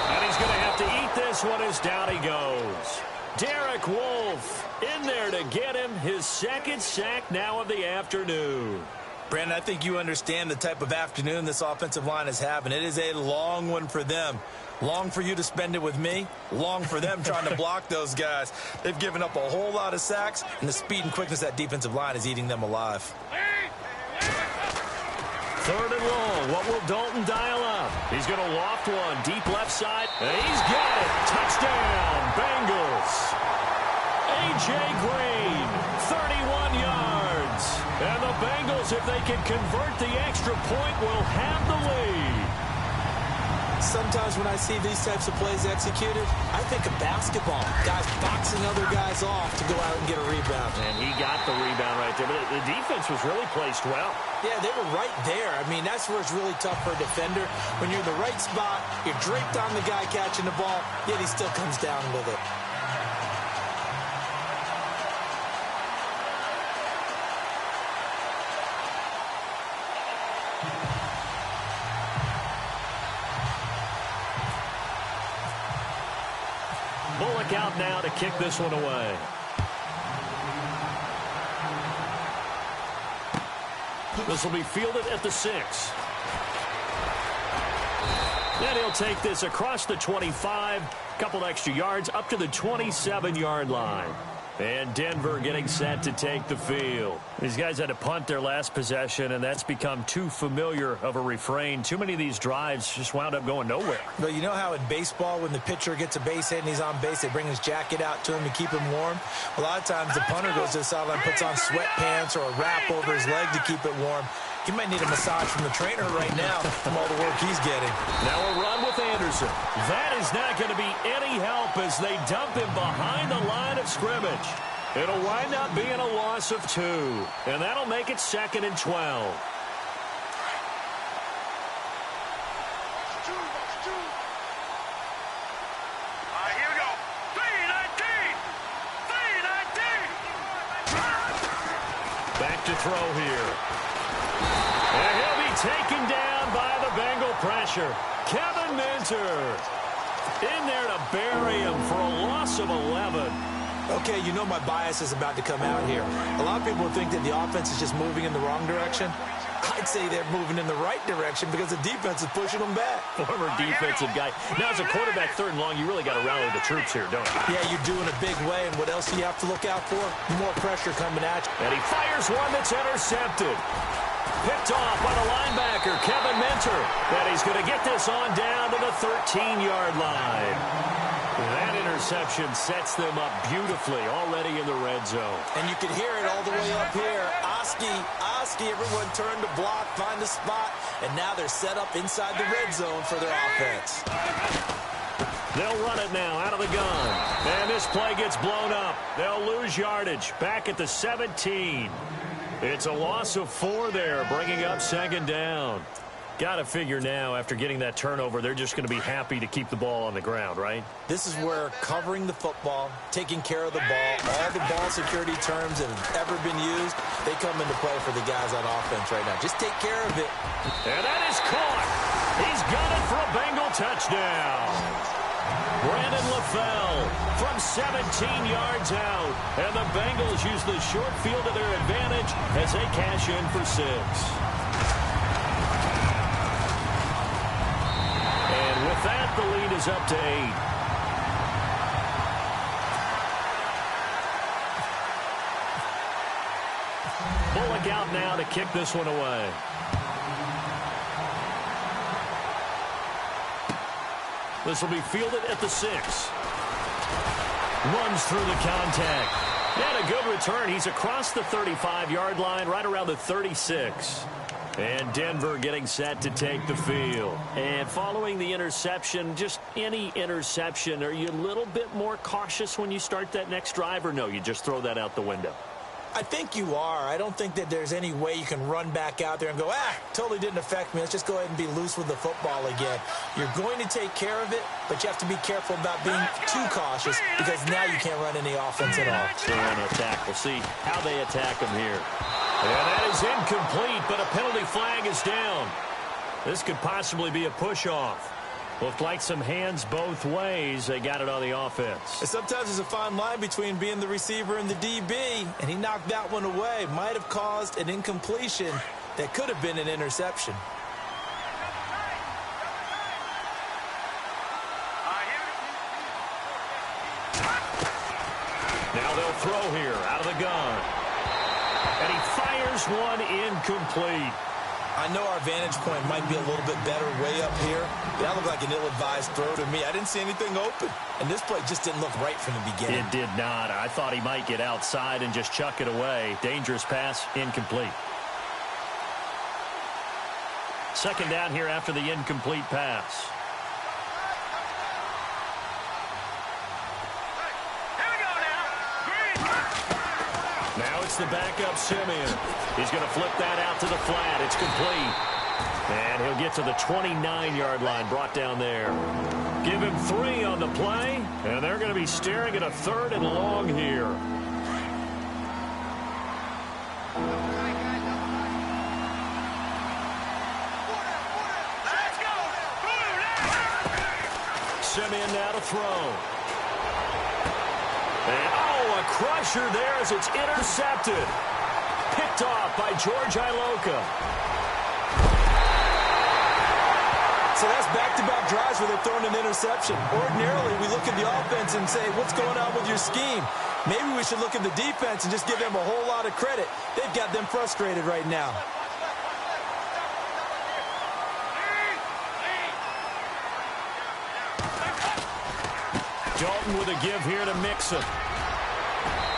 Speaker 4: And he's going to have to eat this one as down he goes. Derek Wolfe in there to get him his 2nd sack now of the afternoon.
Speaker 5: Brandon, I think you understand the type of afternoon this offensive line is having. It is a long one for them. Long for you to spend it with me. Long for them trying to block those guys. They've given up a whole lot of sacks, and the speed and quickness of that defensive line is eating them alive.
Speaker 4: 3rd and long. What will Dalton dial up? He's going to loft one deep left side. And he's got it. Touchdown, Bengals. A.J. Green, 31 yards. And the Bengals, if they can convert the extra point, will have the lead.
Speaker 5: Sometimes when I see these types of plays executed, I think of basketball. Guys boxing other guys off to go out and get a rebound.
Speaker 4: And he got the rebound right there. But the defense was really placed well.
Speaker 5: Yeah, they were right there. I mean, that's where it's really tough for a defender. When you're in the right spot, you're draped on the guy catching the ball, yet he still comes down with it.
Speaker 4: Bullock out now to kick this one away. This will be fielded at the 6. And he'll take this across the 25, couple extra yards up to the 27-yard line. And Denver getting set to take the field. These guys had to punt their last possession, and that's become too familiar of a refrain. Too many of these drives just wound up going nowhere.
Speaker 5: But you know how in baseball, when the pitcher gets a base hit and he's on base, they bring his jacket out to him to keep him warm? A lot of times the punter goes to the sideline, puts on sweatpants or a wrap over his leg to keep it warm. He might need a massage from the trainer right now from all the work he's getting.
Speaker 4: Now a run with Anderson. That is not going to be any help as they dump him behind the line of scrimmage. It'll wind up being a loss of 2. And that'll make it 2nd and 12.
Speaker 1: Here we go. 3-19.
Speaker 4: Back to throw here. And he'll be taken down by the Bengal pressure. Kevin Minter in there to bury him for a loss of 11.
Speaker 5: Okay, you know my bias is about to come out here. A lot of people think that the offense is just moving in the wrong direction. I'd say they're moving in the right direction because the defense is pushing them back.
Speaker 4: Former defensive guy. Now, as a quarterback, 3rd and long, you really got to rally the troops here, don't you?
Speaker 5: Yeah, you do in a big way, and what else do you have to look out for? More pressure coming at you.
Speaker 4: And he fires one that's intercepted. Picked off by the linebacker, Kevin Minter. And he's going to get this on down to the 13-yard line. That interception sets them up beautifully already in the red zone.
Speaker 5: And you can hear it all the way up here. Oski, everyone turned to block, find the spot, and now they're set up inside the red zone for their offense.
Speaker 4: They'll run it now out of the gun. And this play gets blown up. They'll lose yardage back at the 17. It's a loss of 4 there, bringing up 2nd down. Got to figure now, after getting that turnover, they're just going to be happy to keep the ball on the ground, right?
Speaker 5: This is where covering the football, taking care of the ball, all the ball security terms that have ever been used, they come into play for the guys on offense right now. Just take care of it.
Speaker 4: And that is caught. He's got it for a Bengal touchdown. Brandon LaFell from 17 yards out. And the Bengals use the short field to their advantage as they cash in for 6. And with that, the lead is up to 8. Bullock out now to kick this one away. This will be fielded at the 6. Runs through the contact. And a good return. He's across the 35-yard line, right around the 36. And Denver getting set to take the field. And following the interception, just any interception, are you a little bit more cautious when you start that next drive, or no, you just throw that out the window?
Speaker 5: I think you are. I don't think that there's any way you can run back out there and go, totally didn't affect me. Let's just go ahead and be loose with the football again. You're going to take care of it, but you have to be careful about being too cautious because now you can't run any offense at all.
Speaker 4: They want to attack. We'll see how they attack them here. And that is incomplete, but a penalty flag is down. This could possibly be a push-off. Looked like some hands both ways. They got it on the offense.
Speaker 5: And sometimes there's a fine line between being the receiver and the DB, and he knocked that one away. Might have caused an incompletion that could have been an interception.
Speaker 4: Now they'll throw here out of the gun. And he fires one incomplete.
Speaker 5: I know our vantage point might be a little bit better way up here. That looked like an ill-advised throw to me. I didn't see anything open. And this play just didn't look right from the beginning.
Speaker 4: It did not. I thought he might get outside and just chuck it away. Dangerous pass, incomplete. Second down here after the incomplete pass. Now it's the backup Simeon. He's going to flip that out to the flat. It's complete. And he'll get to the 29-yard line, brought down there. Give him 3 on the play, and they're going to be staring at a 3rd and long here. Simeon now to throw. And, a crusher there as it's intercepted. Picked off by George Iloka.
Speaker 5: So that's back-to-back drives where they're throwing an interception. Ordinarily, we look at the offense and say, what's going on with your scheme? Maybe we should look at the defense and just give them a whole lot of credit. They've got them frustrated right now.
Speaker 4: Dalton with a give here to Mixon.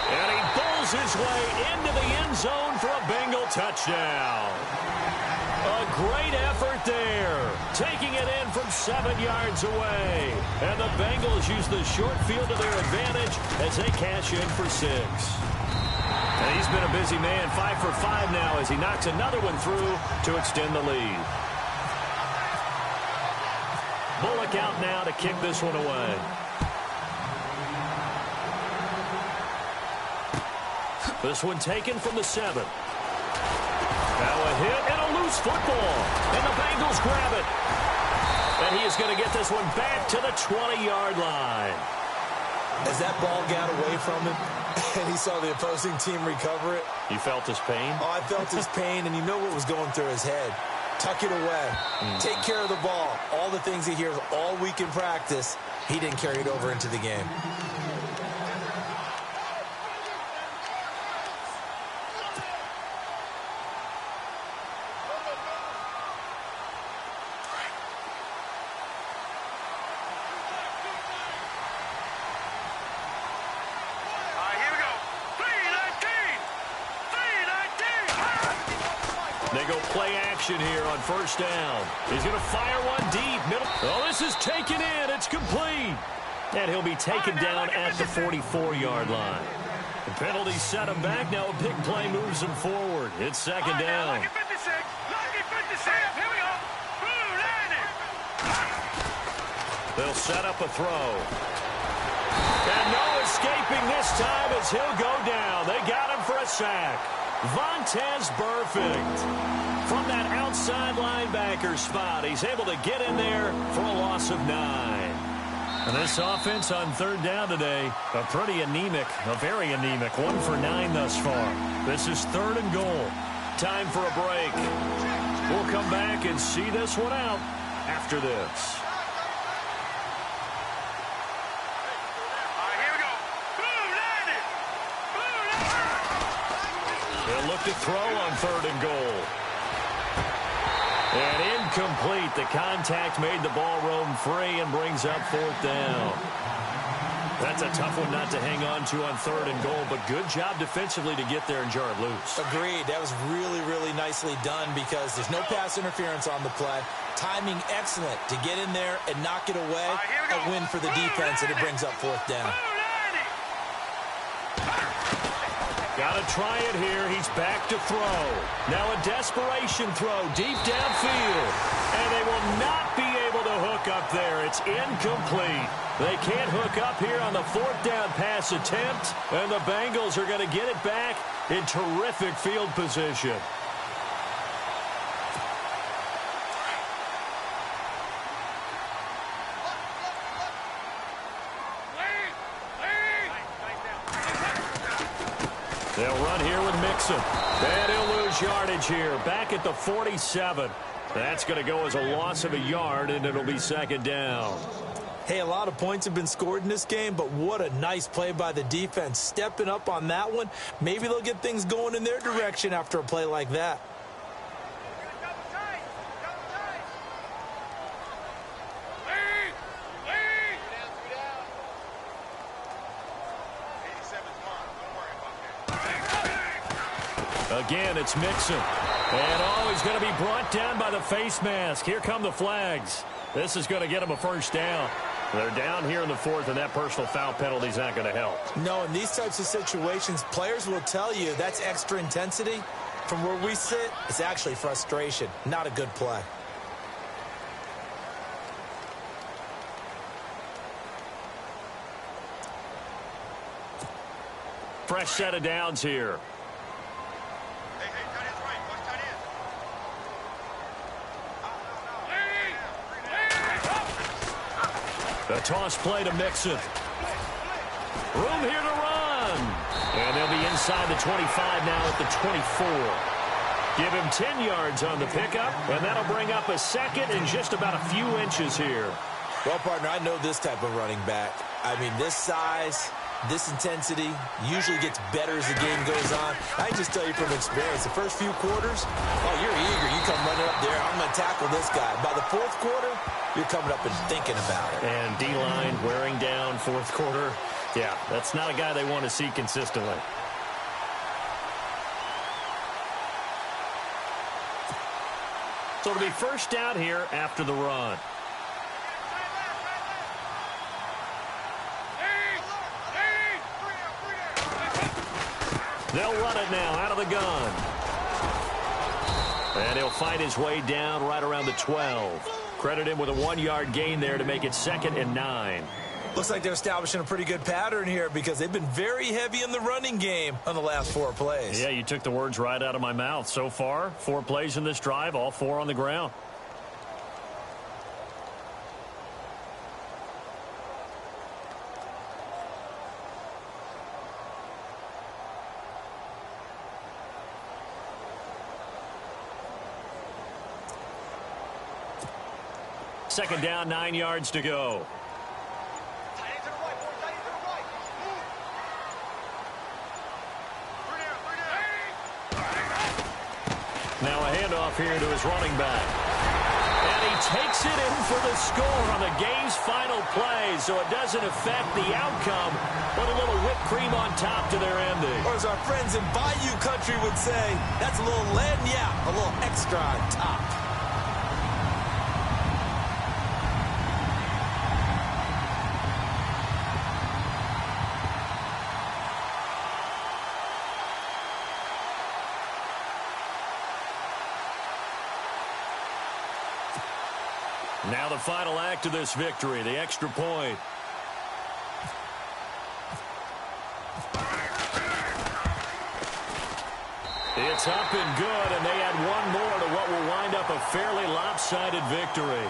Speaker 4: And he pulls his way into the end zone for a Bengal touchdown. A great effort there. Taking it in from 7 yards away. And the Bengals use the short field to their advantage as they cash in for 6. And he's been a busy man, 5 for 5 now as he knocks another one through to extend the lead. Bullock out now to kick this one away. This one taken from the 7. Now a hit and a loose football. And the Bengals grab it. And he is going to get this one back to the 20-yard line.
Speaker 5: As that ball got away from him and he saw the opposing team recover it.
Speaker 4: You felt his pain?
Speaker 5: Oh, I felt his pain, and you know what was going through his head. Tuck it away. Take care of the ball. All the things he hears all week in practice, he didn't carry it over into the game.
Speaker 4: They go play action here on first down. He's going to fire one deep. Middle. Oh, this is taken in. It's complete. And he'll be taken down at the 44-yard line. The penalty set him back. Now a big play moves him forward. It's second down.
Speaker 1: Lucky 56. Lucky 56. Here we go. Blue landing.
Speaker 4: They'll set up a throw. And no escaping this time as he'll go down. They got him for a sack. Vontaze Burfict from that outside linebacker spot. He's able to get in there for a loss of 9. And this offense on third down today, a very anemic. 1 for 9 thus far. This is 3rd and goal. Time for a break. We'll come back and see this one out after this. They'll look to throw on 3rd and goal. And incomplete. The contact made the ball roam free and brings up 4th down. That's a tough one not to hang on to on 3rd and goal, but good job defensively to get there and jar it loose.
Speaker 5: Agreed. That was really, really nicely done because there's no pass interference on the play. Timing excellent to get in there and knock it away. A win for the defense, and it brings up 4th down.
Speaker 4: Got to try it here. He's back to throw. Now a desperation throw deep downfield. And they will not be able to hook up there. It's incomplete. They can't hook up here on the 4th down pass attempt. And the Bengals are going to get it back in terrific field position. They'll run here with Mixon. And he'll lose yardage here. Back at the 47. That's going to go as a loss of a yard, and it'll be 2nd down.
Speaker 5: Hey, a lot of points have been scored in this game, but what a nice play by the defense. Stepping up on that one. Maybe they'll get things going in their direction after a play like that.
Speaker 4: Again, it's Mixon. And, he's going to be brought down by the face mask. Here come the flags. This is going to get him a 1st down. They're down here in the 4th, and that personal foul penalty is not going to help.
Speaker 5: No, in these types of situations, players will tell you that's extra intensity. From where we sit, it's actually frustration. Not a good play.
Speaker 4: Fresh set of downs here. The toss play to Mixon. Room here to run. And they'll be inside the 25 now at the 24. Give him 10 yards on the pickup, and that'll bring up a 2nd and just about a few inches here.
Speaker 5: Well, partner, I know this type of running back. I mean, this size, this intensity usually gets better as the game goes on. I can just tell you from experience, the first few quarters, you're eager. You come running up there, I'm going to tackle this guy. By the 4th quarter, you're coming up and thinking about it.
Speaker 4: And D-line wearing down 4th quarter. Yeah, that's not a guy they want to see consistently. So it'll be 1st down here after the run. They'll run it now out of the gun. And he'll find his way down right around the 12. Credit him with a 1-yard gain there to make it 2nd and 9.
Speaker 5: Looks like they're establishing a pretty good pattern here because they've been very heavy in the running game on the last 4 plays.
Speaker 4: Yeah, you took the words right out of my mouth. So far, 4 plays in this drive, all 4 on the ground. Second down, 9 yards to go. Now a handoff here to his running back. And he takes it in for the score on the game's final play, so it doesn't affect the outcome, but a little whipped cream on top to their ending.
Speaker 5: Or as our friends in Bayou Country would say, that's a little lagniappe, a little extra on top.
Speaker 4: Now the final act of this victory, the extra point. It's up and good, and they add one more to what will wind up a fairly lopsided victory.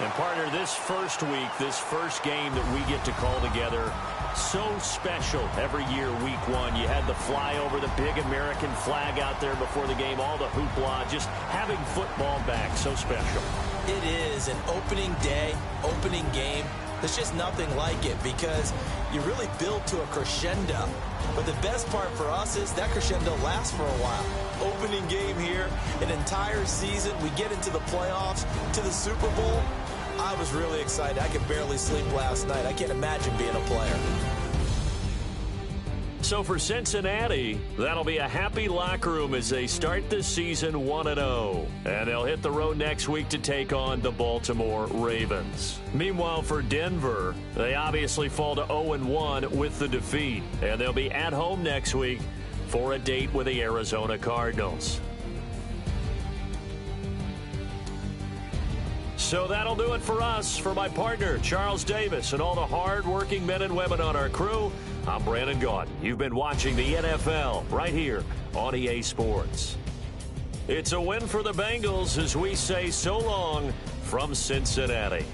Speaker 4: And partner, this first week, this first game that we get to call together, so special every year, week one. You had the flyover, the big American flag out there before the game, all the hoopla, just having football back, so special.
Speaker 5: It is an opening day, opening game. There's just nothing like it because you really build to a crescendo. But the best part for us is that crescendo lasts for a while. Opening game here, an entire season. We get into the playoffs, to the Super Bowl. I was really excited. I could barely sleep last night. I can't imagine being a player.
Speaker 4: So for Cincinnati, that'll be a happy locker room as they start this season 1-0. And they'll hit the road next week to take on the Baltimore Ravens. Meanwhile, for Denver, they obviously fall to 0-1 with the defeat. And they'll be at home next week for a date with the Arizona Cardinals. So that'll do it for us. For my partner, Charles Davis, and all the hard-working men and women on our crew, I'm Brandon Gaudin. You've been watching the NFL right here on EA Sports. It's a win for the Bengals as we say so long from Cincinnati.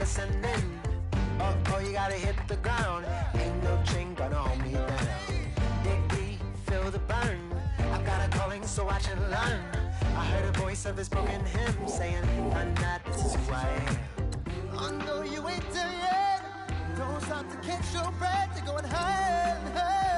Speaker 2: listening. Oh, you gotta hit the ground. Ain't no chain gonna hold me down. Dig deep, feel the burn. I've got a calling, so I should learn. I heard a voice of this broken hymn saying, I'm not, this is who I am. I know you ain't there yet. Don't stop to catch your breath. You're going higher and higher.